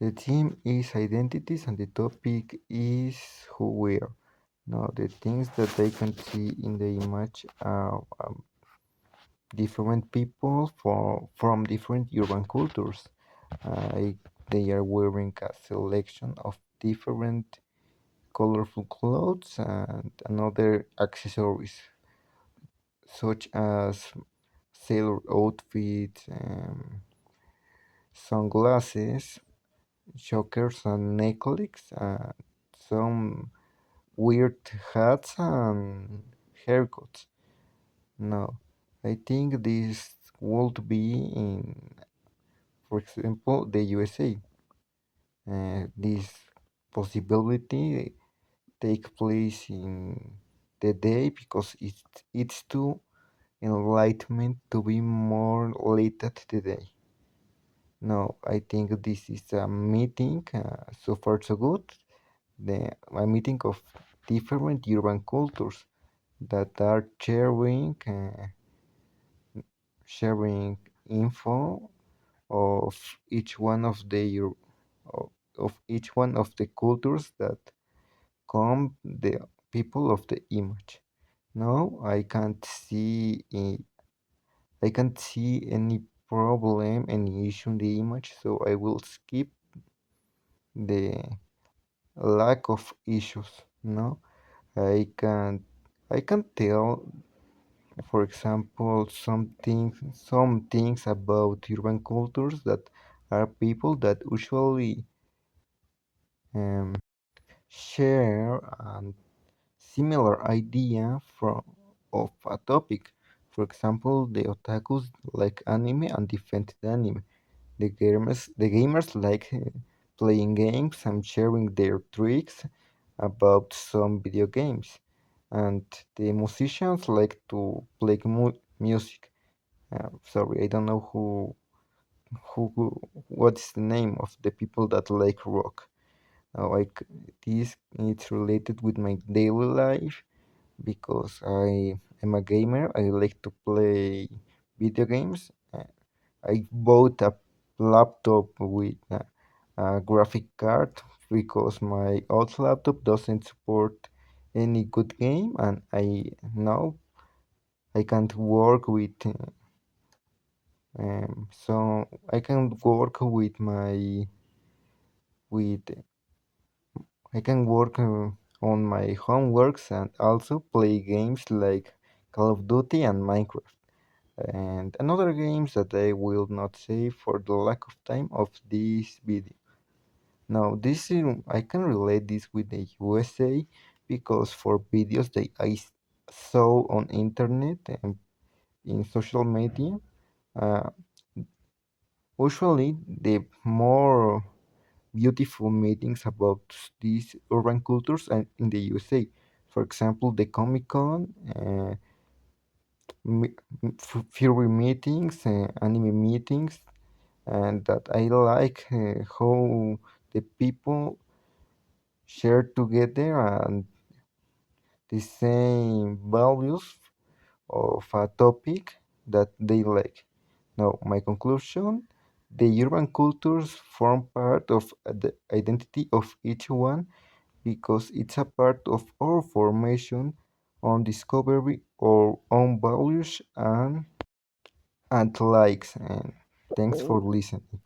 The theme is identities and the topic is who we are. Now, the things that I can see in the image are different people from different urban cultures. Uh, they are wearing a selection of different colorful clothes and another accessories, such as sailor outfits, sunglasses, chokers, and necklaces, some weird hats and haircuts. No, I think this would be in, for example, the USA. This possibility take place in the day because it's too enlightenment to be more late at the day. No, I think this is a meeting. So far, so good. A meeting of different urban cultures that are sharing info of each one of of each one of the cultures that come the people of the image. No, I can't see any problem, any issue in the image, so I will skip the lack of issues. No, I can I can tell, for example, some things about urban cultures that are people that usually um, share a similar idea from of a topic. For example, the otakus like anime and defend the anime. The gamers like playing games and sharing their tricks about some video games. And the musicians like to play music. Sorry, I don't know what's the name of the people that like rock. Like this, it's related with my daily life because I am a gamer. I like to play video games. I bought a laptop with a graphic card because my old laptop doesn't support any good game, and I now I can't work with so I can work with my with I can work on my homeworks and also play games like Call of Duty and Minecraft and another games that I will not say for the lack of time of this video. Now I can relate this with the USA because for videos that I saw on internet and in social media, uh, usually the more beautiful meetings about these urban cultures and in the USA. For example, the Comic Con, me- Fury meetings, anime meetings, and that I like how the people share together and the same values of a topic that they like. Now, my conclusion, the urban cultures form part of the identity of each one because it's a part of our formation on discovery our own values and likes. And thanks for listening.